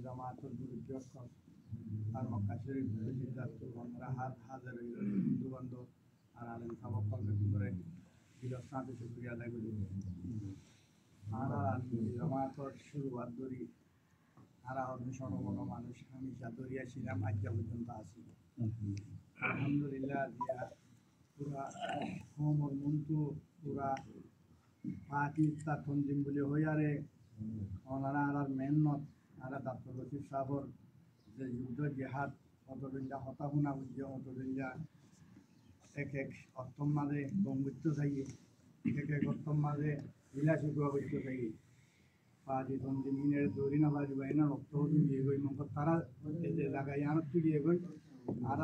জামাতুল বুরুজ আর মক্কা শরীফ আমরা হাজার বন্ধু বান্ধব আর আলেম সাবক করে বিলস্তাতে শুক্রিয়া আদায় করি আর জামাতর শুরুয়াত ধরি আর সর্বমন মানুষ আমি দরিয়া ছিলাম আজ পর্যন্ত আছি আলহামদুলিল্লাহ দিয়া পুরা সমর মন্তু পুরা পাকিস্তান তঞ্জিম বলে হইয়ারে ওনারা আর মেহনত আর ডাক্তার রশিদ সাহর যে যুদ্ধ জেহাদ অতদিনটা হতাহুনা বুঝছে অতদিনটা এক এক অর্থম মাঝে বঙ্গুত্ব থাকি এক এক অর্থম মাঝে বিলাসী গুয়াবত্য থাকি পাটি তঞ্জিমিনের দৌড়ি না বাজবা এনা রক্ত গিয়ে গই মঙ্ক তারা যে জায়গায় আনত গিয়ে গই আর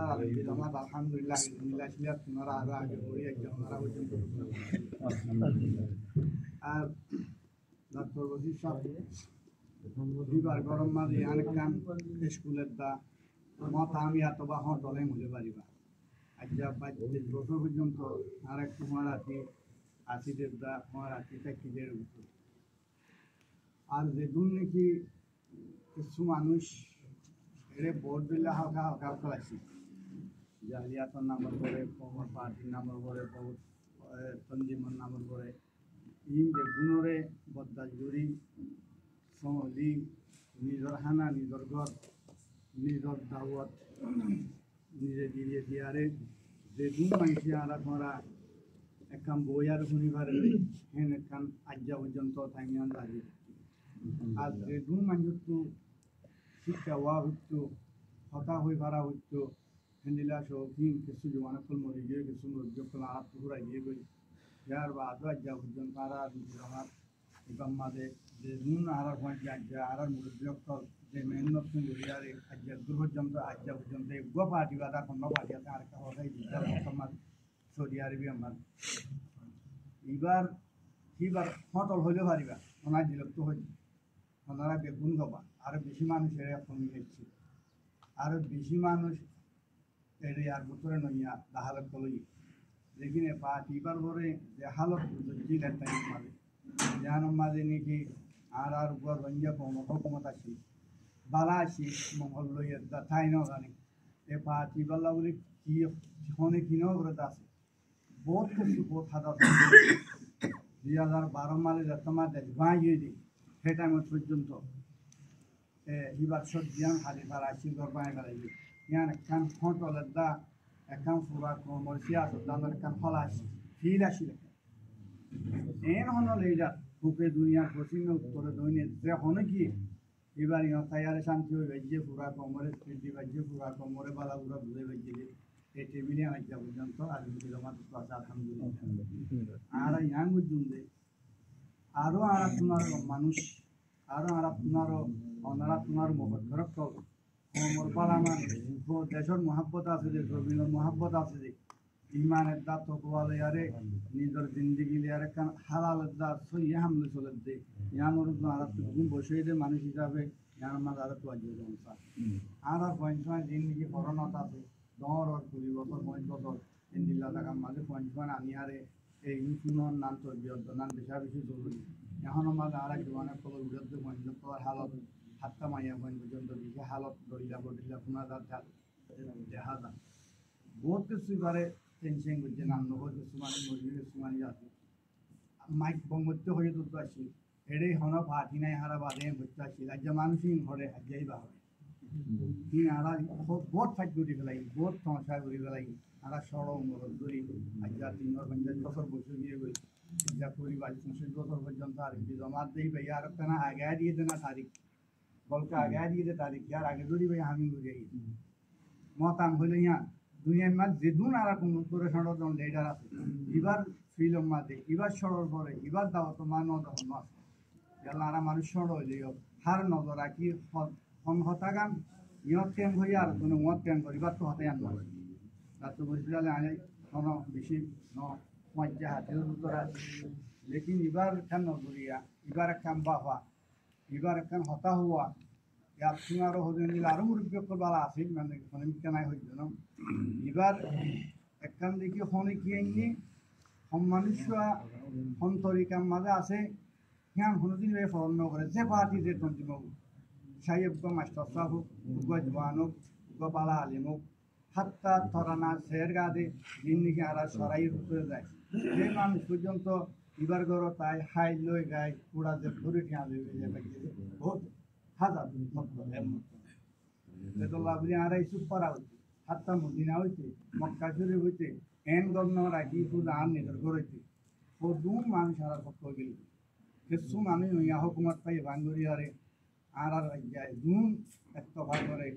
আমার আলহামদুলিল্লাহ মিলাসিলা তোমরা আরো আগে বড়ি একজন ওনারা পর্যন্ত আর ডাক্তার রশিদ সাহেব বিবার গরম মাঝে অনেক কাম স্কুলের দা মত আমি এত বা হলে মজে পারিবা আজ্জা 22 বছর পর্যন্ত আর এক কুমার আছি আশিদের দা কুমার আছি চাকরিদের উপর আর যেদিন নাকি কিছু মানুষ এর ভোট দিলে হালকা হালকা করাচ্ছি জালিয়াতর নামের পরে কমর পার্টির নামের পরে বহুত তঞ্জিমর নামের পরে ইম বেগুনরে বদাজুরি সমলি নিজের হানা নিজের ঘর নিজের দাওয়াত নিজে দিয়ে দিয়ারে যেদিন মানুষে আরা করা একখান বই আর শুনিবার হেন একখান আজ্জা পর্যন্ত থামিয়ান লাগে আর যেদিন মানুষ শিক্ষা হওয়া হইতো হতা হয়ে পারা হইতো হেন্দিলা শৌখিন কিছু জমানকল মরে গিয়ে কিছু মরজকল আরাপ পুকুরা গিয়ে গই যার বা আদৌ আজ্জা পর্যন্ত আরা আমার ইবাম্মাদে যে নুন আরার পয়েন্ট আজ্জা আরার মরজকল যে মেহনত লইয়ারে আজ্জা দূর পর্যন্ত আজ্জা পর্যন্ত গুয়া পার্টি বা খন্ড পার্টি আছে আরেকটা কথাই আমার সৌদি আরবি আমার এবার হটল হইলেও পারিবা ওনার বিলক্ত হইছে ওনারা বেগুন গবা আরো বেশি মানুষের কমি যাচ্ছে আরো বেশি মানুষ এর আর বছরে নইয়া দাহালত কলই যেখানে পার্টিবার ভরে যে হালত জিলের টাইম মাঝে যেন মাঝে নাকি আর উপর রঞ্জা হকুমত আছি বালা আছি মঙ্গল লইয়া ঠাই ন জানি এ পার্টিবাল্লা বলে কি ফোনে কিনেও করে আছে বহুত কিছু বহুত হাত 2012 মালে তোমার দেশ ভাঙিয়ে দিই সেই টাইমত পর্যন্ত হিবার সজ্জিয়ান হাজি তার আইসি ঘর বানিয়ে বেড়াইবে ইয়ান একখান ফটলের দা একখান ফুরা মরসিয়া দামের একখান ফল আসি ফিল আসি এন হন লেজার বুকে দুনিয়ার পশ্চিমে উত্তরে দৈনিক যে হনে কি এবার ইয়া তাইয়ারে শান্তি হয়ে বাজ্যে ফুরা কমরে ফিল্ডি বাজ্যে ফুরা কমরে বালা পুরা ভুলে বাজ্যে এই টেবিলে আনাইয়া পর্যন্ত আর জমা তো আছে আলহামদুলিল্লাহ আর ইয়াং বুঝুন আরো আর আপনার মানুষ আরো আর আপনারও ওনারা তোমার মহব্বত করো মোর পালামান দেশের মহাব্বত আছে যে জমিনের মহাব্বত আছে যে ইমানের দা তকওয়ালে আরে নিজের জিন্দেগি লিয়ারে কান হালালের দা সই হামলে চলে দে ইয়ানোর আর তুমি বসে দে মানুষ হিসাবে ইয়ার মাঝে আর তো আজকে জমসা আর পঞ্চমান জিন্দেগি করোনাত আছে 10 আর 20 বছর 5 বছর ইন্দিল্লা টাকা মাঝে পঞ্চমান আমি আরে এই ইনফুনর নাম তো বিয়ত নাম বেশি জরুরি এখন মাঝে আর এক জমানের খবর বিরুদ্ধে পঞ্চম হালত হাত্তা মাইয়া পর্যন্ত বেশি হালত দইলা বডিলা শোনা দেখা যায় বহুত কিছু এবারে টেনশন করছে নাম নগর কিছু মানে মজুরি কিছু মানে আছে মাইক বঙ্গত্য হয়ে তুলতে আসি এটাই হন পাঠি নাই হারা বাদে করতে আসি রাজ্য মানুষই ঘরে হাজিয়াই বা হয় কিন্তু আরা বহুত ফাইট করি ফেলাই বহুত সমস্যা করি ফেলাই আরা সড়ক মরদ ধরি আজ্ঞা 350 বছর বসে গিয়ে গই যা করি 22-25 বছর পর্যন্ত আর কি জমা দেই ভাই আর কেনা আগে দিয়ে দেনা তারিখ বলকে আগে দিয়ে দে তারিখ यार আগে ধরি ভাই আমি বুঝাই মতাম হইলে ইয়া দুনিয়ার মাঝ যেদুন আর কোন করে সড়ক জন লিডার আছে এবার ফিল্ম মাঝে এবার সড়ক পরে এবার দাওয়াত মানো দহন মাস ইয়ালা আর মানুষ সড়ক হইলিও হার নজর রাখি হন হতাগান ইয়ত কেন হই আর কোন মত কেন করিবার তো হতে আনবা তাতো বুঝলালে আনে কোন বেশি ন মজ্জা হাতে উত্তর আছে लेकिन এবার কেন নজরিয়া এবার কাম বাবা এবার কেন হতা হওয়া या तुम्हारो हो जाने लारो मुर्गे को बाला आसिक मैंने कोने में क्या नहीं हो जाना इबार একখান দেখি হনে কি আইনি हम मनुष्य हम तरीका मजा आसे হিয়ান কোনোদিন ফোন নকরে যে পার্টি যে তন্ত্রী মগু সাহেব গো মাস্টার সাহেব হোক গো জওয়ান হোক গো বালা আলিম হোক হাত্তা তরানা শের গাদে জিন্দিগি আর সরাই উঠে যায় যে মানুষ পর্যন্ত এবার গরো তাই হাই লই গাই পুরা যে ঘুরে টিয়া লইবে যে বহুত হাজার বেদুল্লাহ বলি আর এই সুপারা হইতে হাত্তা মদিনা হইতে মক্কা শরীফ হইতে এন গভর্নর আকি ফুল আর নিজের ঘর হইতে ও দু মানুষ আর পক্ষ গেল কিছু মানুষ ইয়া হুকুমত পাই বাঙ্গুরি আরে আর যায় দুন একটা ভাগ করে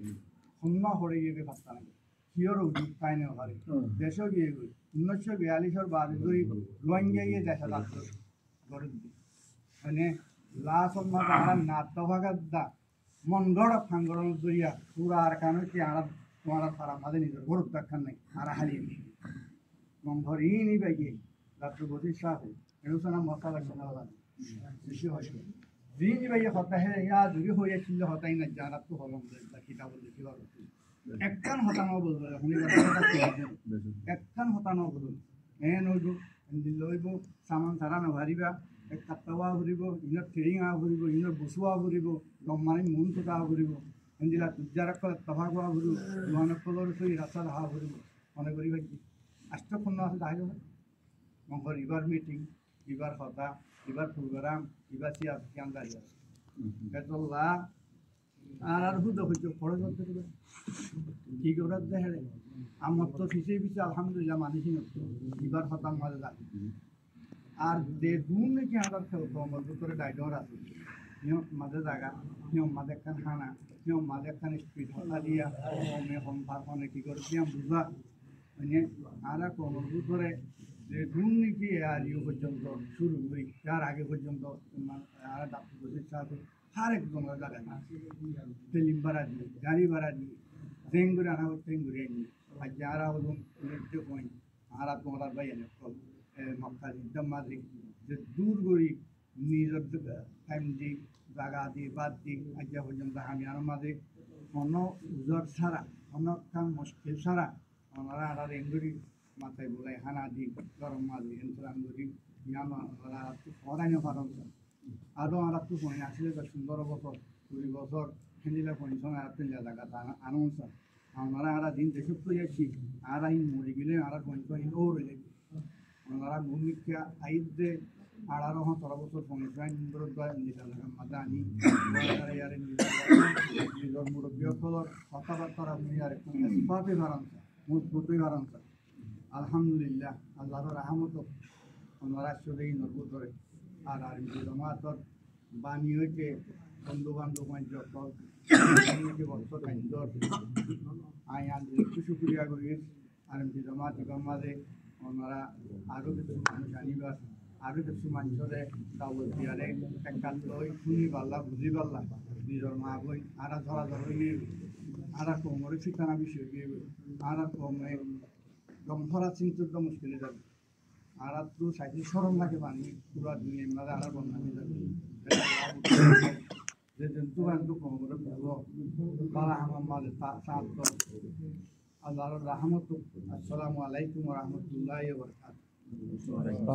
শূন্য হয়ে গিয়ে ভাবতা নাকি কিয়র উদ্যোগ পাই না পারে দেশও গিয়ে গই 1942 বাদ ধরি রোহিঙ্গা গিয়ে দেখা যাচ্ছে গড়ে মানে লাসম মা আর না তো ভাগাত দা মন্ডড় ফাঙ্গরণ দইয়া পুরা আর কানো কি আর তোমার তারা মাঝে নিজের গরুর দেখান নাই আর হারিয়ে মঙ্গর ইনি বাইয়ে রাত্র বসে সাথে এরকম মশলা শোনা বেশি হয় দিনই বাইয়ে হতা হে ইয়া দূরে হয়েছিল হতাই না যারা তো হলম কিতাব দেখি একখান হতানো বলবো একখান হতানো বলুন এন হইব লইব সামান সারা নভারিবা এক কাটাওয়া ঘুরিব ইনত ট্রেডিং ঘুরিব ইনত বসুয়া ঘুরিব গমানি মন তোটা ঘুরিব এন্দিলা তুজারক তভাগোৱা ঘুরিব মহানকলৰ সৈ ৰাস্তা হা ঘুরিব মনে করি ভাই আষ্টখন্ন আছে দাহি মঙ্গল ইবার মিটিং ইবার হতা ইবার প্রোগ্রাম ইবার সিয়া কিয়াম দাঁড়ি আছে বেতল্লা আর হুদ হইতো পড়ে চলতে দেবে কি করে দেখে আমার তো পিছিয়ে পিছিয়ে আলহামদুলিল্লাহ মানিসি নতো ইবার হতাম মাঝে দাঁড়ি আর যে দুন নাকি আমার খেলতো আমার ভিতরে ডাইডর আছে নিয়ম মাঝে জায়গা নিয়ম মাঝে একখান খানা নিয়ম মাঝে একখান স্পিড হতা দিয়া কমে কম পারফনে কি করে দিয়া বুঝা মানে আর কোমর ভিতরে যে দুন নাকি আর ইয়ে পর্যন্ত শুরু করি তার আগে পর্যন্ত আর ডাক্তার প্রতিষ্ঠা আছে হার একজনের জায়গায় ফিল্ম ভাড়া দিয়ে গাড়ি ভাড়া দিয়ে জেঙ্গুরে আনা হচ্ছে ঘুরে নিয়ে আর যারা হলুন পয়েন্ট আর তোমরা ভাই এনে মক্কা একদম মাঝে যে দূর করি নিজের ফ্যামিলি জায়গা দিয়ে বাদ দিই আজ্ঞা পর্যন্ত আমি আর মাঝে কোনো উজর ছাড়া কোনো কাম মুশকিল ছাড়া ওনারা আর এঙ্গুরি মাথায় বলে হানা দিই গরম মাঝে এনসরান করি ওরা পড়াইনো পারেন আরও আর একটু ফোন আসলে 15 বছর 20 বছর খেলিলে ফোন আর তিনটা জায়গা আনন্দ আমরা আর দিন দেশক তো যাচ্ছি আর মরে গেলে আর ফোন ও রয়ে যাবে ওনারা ভূমিকা আইদে 18 বছর ফোন নিজের মাঝে আনি নিজের মুরব্বীসকলের কথাবার্তার আপনি আর একটু বাড়ানছে মজবুতই বাড়ানছে আলহামদুলিল্লাহ আল্লাহর রাহমত ওনারা আসলেই নজবুত করে আর আর জমাতর বাণী হইতে বন্ধু বান্ধব সকল বছর কেন্দ্র আই একটু শুক্রিয়া করি আর জমাত মাঝে ওনারা আরও কিছু মানুষ আনিবার আরও কিছু মানুষরে দাওয়াত দিয়ারে একান্ত লই শুনি পারলা বুঝি পারলা নিজের মা বই আর ধরা ধরা নিয়ে আর কোমরে ঠিকানা বিষয় দিয়ে আর কমে গমফরা চিন্তিত মুশকিলে যাবে আর তো সাইকেল সরম লাগে পানি পুরা দুনিয়ার মাঝে আর বন্যামি যাবে যে জন্তু বান্ধব কোমরে বালা আমার মাঝে সাত আল্লাহর রাহমত আসসালামু আলাইকুম ওয়া রাহমাতুল্লাহি ওয়া বারাকাতুহু